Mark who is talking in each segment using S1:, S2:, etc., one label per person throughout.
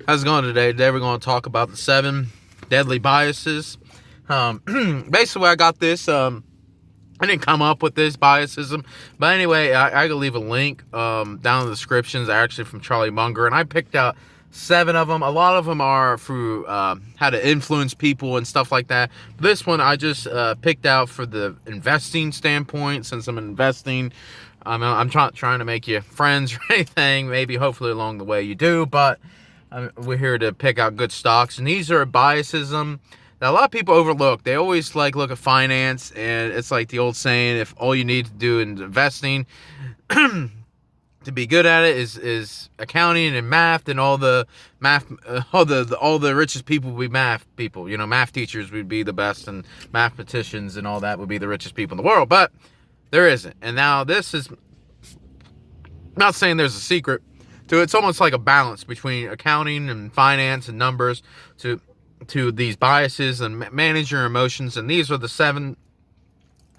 S1: How's it going today? Today we're going to talk about the 7 deadly biases. Basically, I got this. I didn't come up with this biasism, but anyway, I can leave a link down in the descriptions. Actually, from Charlie Munger, and I picked out 7 of them. A lot of them are through how to influence people and stuff like that. This one I just picked out for the investing standpoint, since I'm investing. I'm trying to make you friends or anything. Maybe, hopefully, along the way you do, but we're here to pick out good stocks, and these are biasism that a lot of people overlook. They always look at finance, and it's like the old saying: if all you need to do in investing to be good at it is accounting and math, and all the math, all the richest people would be math people. Math teachers would be the best, and mathematicians and all that would be the richest people in the world. But there isn't. And now this is, I'm not saying there's a secret to it. It's almost like a balance between accounting and finance and numbers to these biases, and manage your emotions. And these are the 7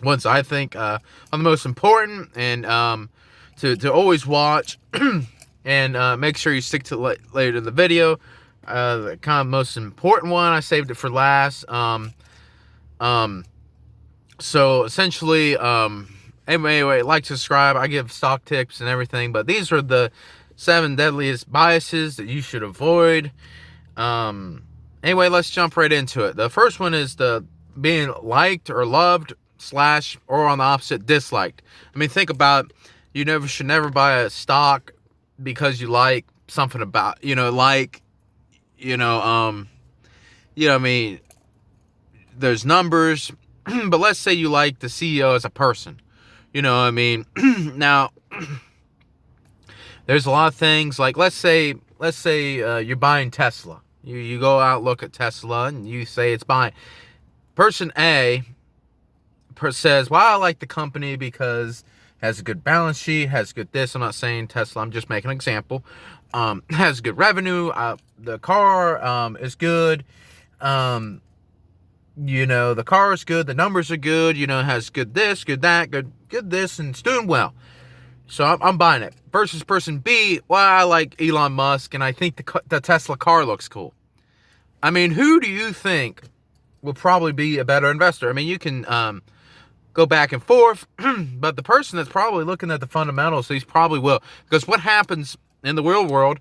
S1: ones I think are the most important, and to always watch and make sure you stick to later in the video. The kind of most important one, I saved it for last. So essentially, anyway, like, subscribe. I give stock tips and everything, but these are the 7 deadliest biases that you should avoid. Anyway, let's jump right into it. The first one is the being liked or loved slash, or on the opposite, disliked. I mean, think about, you should never buy a stock because you like something about, I mean, there's numbers, but let's say you like the CEO as a person. I mean, now there's a lot of things, like let's say you're buying Tesla. You go out, look at Tesla, and you say it's buying. Person A says, well, I like the company because it has a good balance sheet, has good this. I'm not saying Tesla, I'm just making an example. Has good revenue. The car is good. The car is good. The numbers are good. Has good this, good that, good this, and it's doing well. So I'm buying it. Versus person B, well, I like Elon Musk, and I think the Tesla car looks cool. I mean, who do you think will probably be a better investor? I mean, you can go back and forth, but the person that's probably looking at the fundamentals, he's probably will. Because what happens in the real world,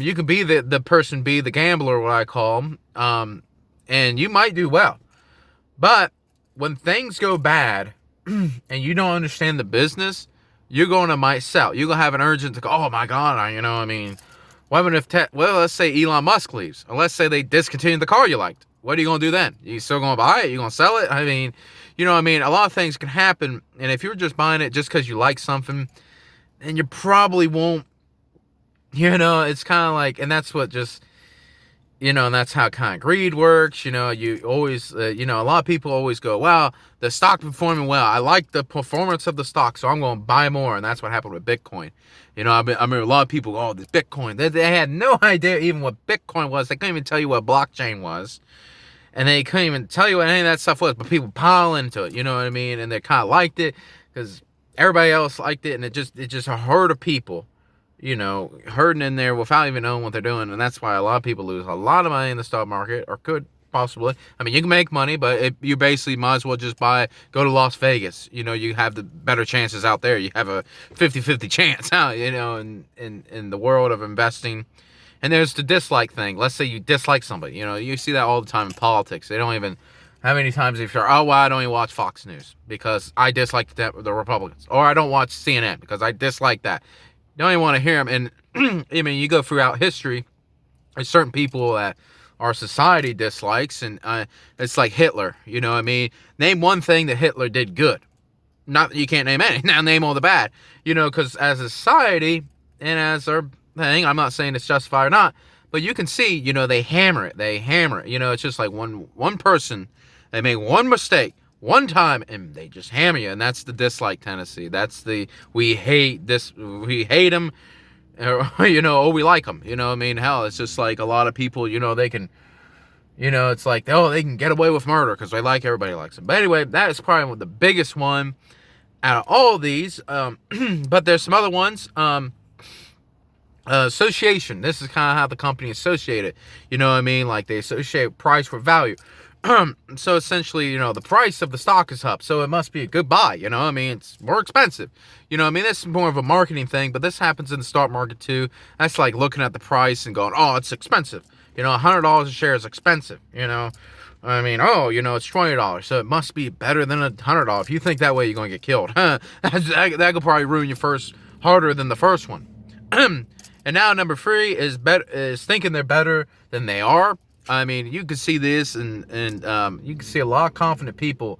S1: you can be the person B, the gambler, what I call him, and you might do well. But when things go bad and you don't understand the business, you're going to might sell. You're going to have an urgent to go, oh my God, I mean, let's say Elon Musk leaves, or let's say they discontinue the car you liked. What are you going to do then? You still going to buy it? You going to sell it? I mean, a lot of things can happen. And if you're just buying it just because you like something, then you probably won't, it's kind of like, and that's what just, and that's how kind of greed works. You always, a lot of people always go, wow, the stock performing well. I like the performance of the stock, so I'm going to buy more. And that's what happened with Bitcoin. I mean, a lot of people, oh, this Bitcoin. They had no idea even what Bitcoin was. They couldn't even tell you what blockchain was. And they couldn't even tell you what any of that stuff was. But people pile into it, you know what I mean? And they kind of liked it because everybody else liked it. And it just a herd of people, herding in there without even knowing what they're doing. And that's why a lot of people lose a lot of money in the stock market, or could possibly. I mean, you can make money, but you basically might as well just go to Las Vegas. You have the better chances out there. You have a 50-50 chance, in the world of investing. And there's the dislike thing. Let's say you dislike somebody. You see that all the time in politics. They don't even, how many times if you're, oh, well, I don't even watch Fox News because I dislike the Republicans. Or I don't watch CNN because I dislike that. You don't even want to hear them. And I mean, you go throughout history, there's certain people that our society dislikes, and it's like Hitler. I mean, name one thing that Hitler did good. Not that you can't name any. Now name all the bad. Because as a society and as our thing, I'm not saying it's justified or not, but you can see, they hammer it. It's just like one person, they make one mistake one time and they just hammer you, and that's the dislike tendency. That's the we hate them, or or we like them. I mean, hell, it's just like a lot of people, they can, it's like, oh, they can get away with murder because they like, everybody likes them. But anyway, that is probably the biggest one out of all of these. But there's some other ones. association. This is kind of how the company associated. You know what I mean? Like they associate price with value. So essentially, the price of the stock is up, so it must be a good buy. I mean, it's more expensive. I mean, this is more of a marketing thing, but this happens in the stock market too. That's like looking at the price and going, oh, it's expensive. $100 a share is expensive. I mean, oh, it's $20, so it must be better than $100. If you think that way, you're going to get killed. that could probably ruin your first harder than the first one. And now number 3 is thinking they're better than they are. I mean, you can see this, and you can see a lot of confident people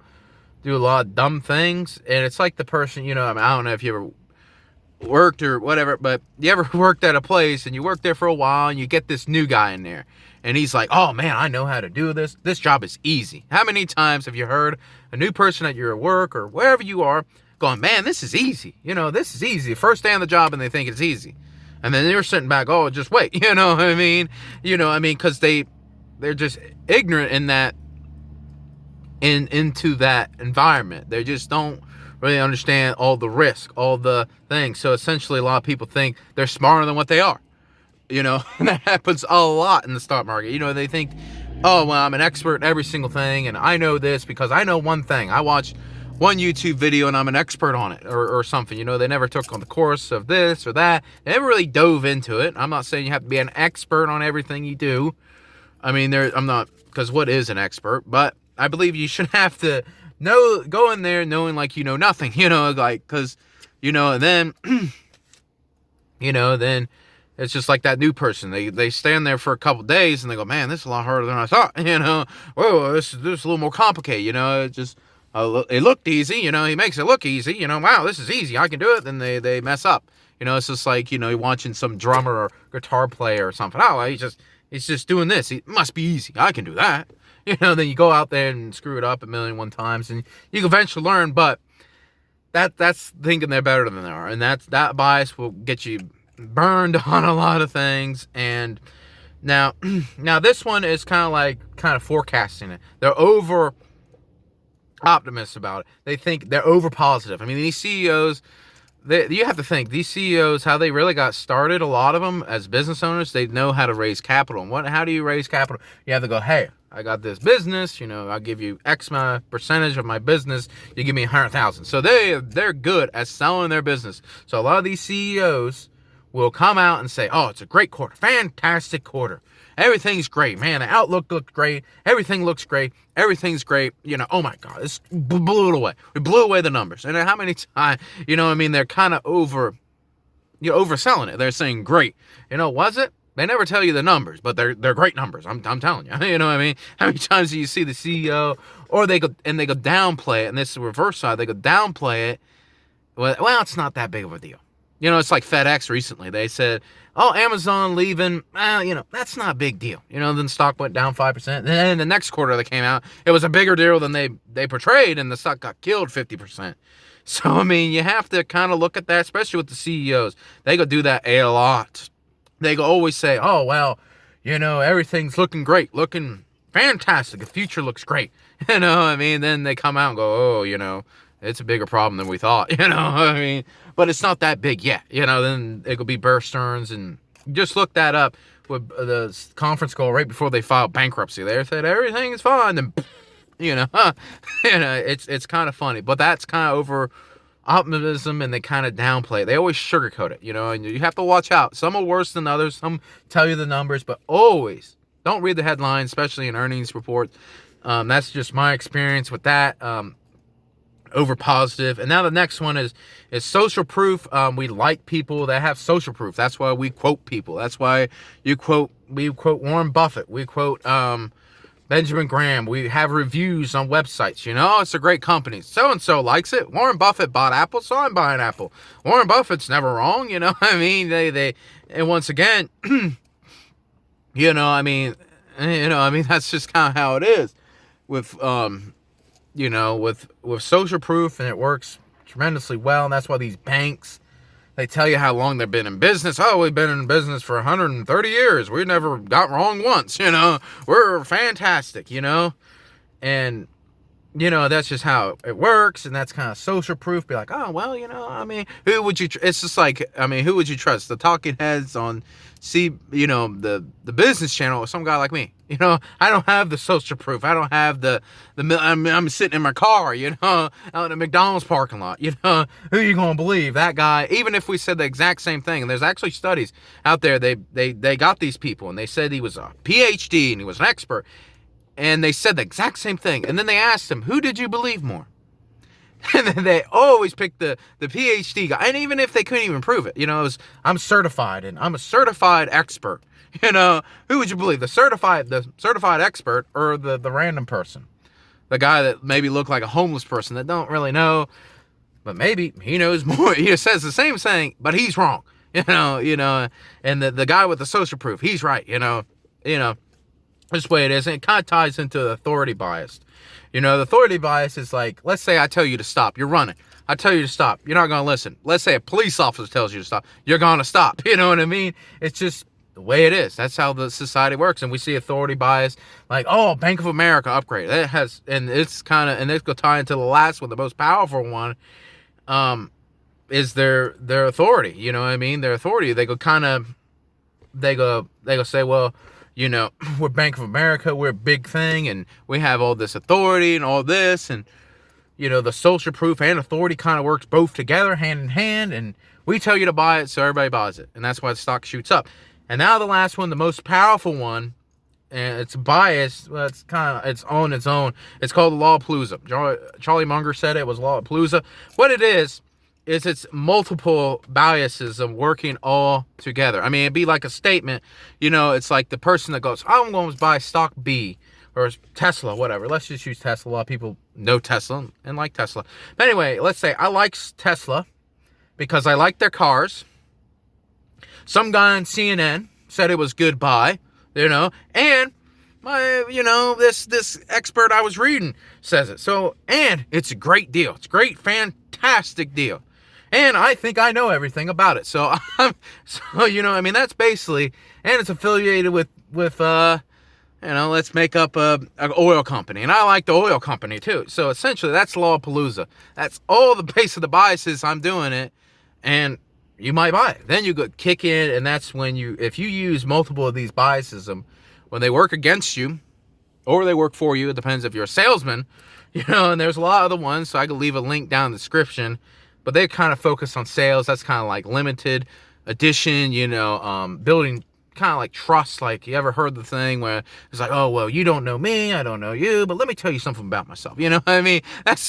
S1: do a lot of dumb things, and it's like the person, I mean, I don't know if you ever worked or whatever, but you ever worked at a place, and you work there for a while, and you get this new guy in there, and he's like, oh man, I know how to do this. This job is easy. How many times have you heard a new person at your work or wherever you are going, man, this is easy. This is easy. First day on the job, and they think it's easy. And then you're sitting back, oh, just wait. You know what I mean? Because they're just ignorant in that, into that environment. They just don't really understand all the risk, all the things. So essentially, a lot of people think they're smarter than what they are. And that happens a lot in the stock market. They think, oh, well, I'm an expert in every single thing, and I know this because I know one thing. I watched one YouTube video and I'm an expert on it, or something. They never took on the course of this or that. They never really dove into it. I'm not saying you have to be an expert on everything you do. I mean, I'm not, because what is an expert? But I believe you should have to go in there knowing like you know nothing, because, and then, then it's just like that new person. They stand there for a couple days and they go, man, this is a lot harder than I thought, whoa, this is a little more complicated, it just, it looked easy, he makes it look easy, wow, this is easy, I can do it, then they mess up. It's just like, you're watching some drummer or guitar player or something. Oh, he's just doing this. It must be easy. I can do that. Then you go out there and screw it up 1,000,001 times, and you can eventually learn, but that's thinking they're better than they are. And that bias will get you burned on a lot of things. And now this one is kind of forecasting it. They're over optimists about it. They think they're over positive. I mean, these CEOs, you have to think, these CEOs, how they really got started, a lot of them as business owners, they know how to raise capital. And how do you raise capital? You have to go, hey, I got this business, I'll give you X percentage of my business, you give me 100,000. So they're good at selling their business. So a lot of these CEOs will come out and say, oh, it's a great quarter, fantastic quarter. Everything's great, man. The outlook looked great. Everything looks great. Everything's great. Oh my God, this blew it away. We blew away the numbers. And how many times, they're kind of overselling it. They're saying great. Was it? They never tell you the numbers, but they're great numbers. I'm telling you. You know what I mean? How many times do you see the CEO, or they go downplay it, and this is the reverse side. They go downplay it. Well, it's not that big of a deal. It's like FedEx recently. They said, oh, Amazon leaving, that's not a big deal. Then the stock went down 5%. And then the next quarter that came out, it was a bigger deal than they portrayed, and the stock got killed 50%. So, I mean, you have to kind of look at that, especially with the CEOs. They go do that a lot. They go always say, oh, well, everything's looking great, looking fantastic. The future looks great. I mean, then they come out and go, oh, it's a bigger problem than we thought, I mean, but it's not that big yet, then it could be Bear Stearns, and just look that up with the conference call right before they filed bankruptcy. They said everything is fine, and it's kind of funny, but that's kind of over optimism, and they kind of downplay it. They always sugarcoat it, and you have to watch out. Some are worse than others. Some tell you the numbers, but always don't read the headlines, especially in earnings reports. That's just my experience with that. Over positive. And now the next one is social proof. We like people that have social proof. That's why we quote people. That's why we quote Warren Buffett. We quote Benjamin Graham. We have reviews on websites. It's a great company. So-and-so likes it. Warren Buffett bought Apple, so I'm buying Apple. Warren Buffett's never wrong. I mean, they and once again, I mean, that's just kind of how it is with, with social proof, and it works tremendously well. And that's why these banks, they tell you how long they've been in business. Oh, we've been in business for 130 years. We never got wrong once, we're fantastic, and, that's just how it works, and that's kind of social proof. Be like, oh well, I mean, who would you? It's just like, I mean, who would you trust? The talking heads on the business channel, or some guy like me. I don't have the social proof. I don't have I'm sitting in my car, out in a McDonald's parking lot. Who you gonna believe? That guy? Even if we said the exact same thing, and there's actually studies out there. They got these people, and they said he was a PhD and he was an expert. And they said the exact same thing. And then they asked him, who did you believe more? And then they always picked the PhD guy. And even if they couldn't even prove it, it was, I'm certified and I'm a certified expert. Who would you believe? The certified expert or the random person? The guy that maybe looked like a homeless person that don't really know, but maybe he knows more. He says the same thing, but he's wrong. And the guy with the social proof, he's right, This way it is, and it kind of ties into the authority bias. The authority bias is like, let's say I tell you to stop. You're running. I tell you to stop. You're not going to listen. Let's say a police officer tells you to stop. You're going to stop. You know what I mean? It's just the way it is. That's how the society works. And we see authority bias like, oh, Bank of America upgrade. It has, and it's kind of, and it's going to tie into the last one, the most powerful one, is their authority. You know what I mean? Their authority. They go say, well, we're Bank of America, we're a big thing, and we have all this authority and all this, and, the social proof and authority kind of works both together, hand in hand, and we tell you to buy it, so everybody buys it, and that's why the stock shoots up. And now the last one, the most powerful one, and it's biased, well, it's on its own. It's called the Law of Palooza. Charlie Munger said it was Law of Palooza. What it is it's multiple biases of working all together. I mean, it'd be like a statement, it's like the person that goes, I'm going to buy stock B or Tesla, whatever. Let's just use Tesla. A lot of people know Tesla and like Tesla. But anyway, let's say I like Tesla because I like their cars. Some guy on CNN said it was good buy, and my, this expert I was reading says it. So, and it's a great deal. It's a great, fantastic deal. And I think I know everything about it. So, that's basically, and it's affiliated with let's make up an oil company. And I like the oil company too. So essentially that's Law of Palooza. That's all the base of the biases. I'm doing it. And you might buy it. Then you go kick in. And that's when if you use multiple of these biases, when they work against you or they work for you, it depends if you're a salesman, and there's a lot of other ones. So I could leave a link down in the description. But they kind of focus on sales. That's kind of like limited edition, building kind of like trust. Like, you ever heard the thing where it's like, oh, well, you don't know me, I don't know you, but let me tell you something about myself. You know what I mean?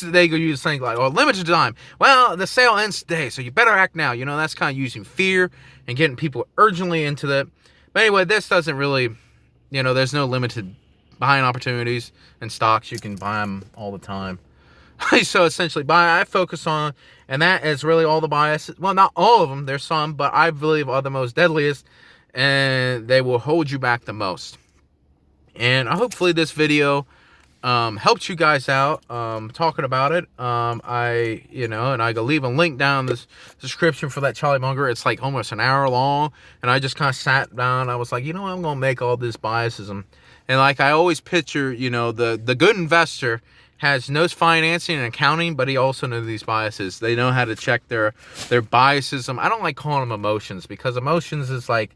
S1: They go use things like, oh, limited time. Well, the sale ends today, so you better act now. That's kind of using fear and getting people urgently into that. But anyway, this doesn't really, there's no limited buying opportunities in stocks. You can buy them all the time. So essentially, I focus on, and that is really all the biases. Well, not all of them. There's some, but I believe are the most deadliest, and they will hold you back the most. And hopefully this video helped you guys out talking about it. And I can leave a link down in the description for that Charlie Munger. It's like almost an hour long, and I just kind of sat down. I was like, I'm going to make all these biases. And like I always picture, the good investor knows financing and accounting, but he also knows these biases. They know how to check their biases. I don't like calling them emotions, because emotions is like,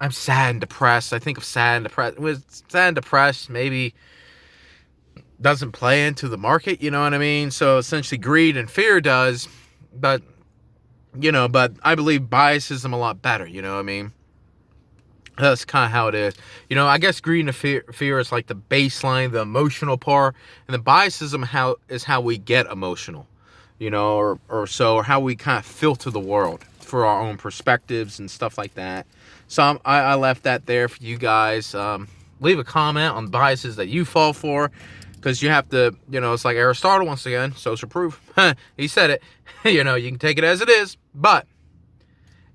S1: I'm sad and depressed. I think of sad and depressed. Sad and depressed maybe doesn't play into the market, you know what I mean? So essentially greed and fear does, but I believe biases them a lot better, you know what I mean? That's kind of how it is. I guess greed and fear is like the baseline, the emotional part, and the biasism is how we get emotional, or how we kind of filter the world for our own perspectives and stuff like that. So I left that there for you guys. Leave a comment on biases that you fall for, because you have to, it's like Aristotle once again, social proof. He said it. You can take it as it is, but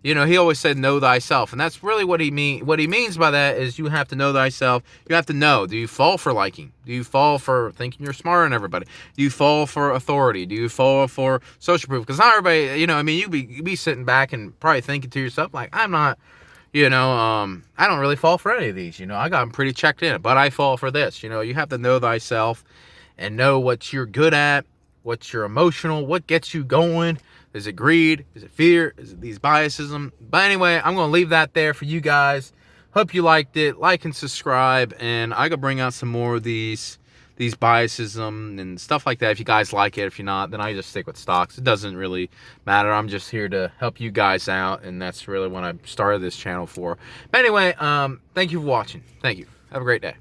S1: he always said, know thyself. And that's really what he means by that is you have to know thyself. You have to know, do you fall for liking? Do you fall for thinking you're smarter than everybody? Do you fall for authority? Do you fall for social proof? Because not everybody, you be sitting back and probably thinking to yourself, like, I'm not, I don't really fall for any of these. I got them pretty checked in, but I fall for this. You have to know thyself. and know what you're good at, what's your emotional, what gets you going. Is it greed? Is it fear? Is it these biases? But anyway, I'm going to leave that there for you guys. Hope you liked it. Like and subscribe, and I could bring out some more of these biases and stuff like that. If you guys like it, if you're not, then I just stick with stocks. It doesn't really matter. I'm just here to help you guys out, and that's really what I started this channel for. But anyway, thank you for watching. Thank you. Have a great day.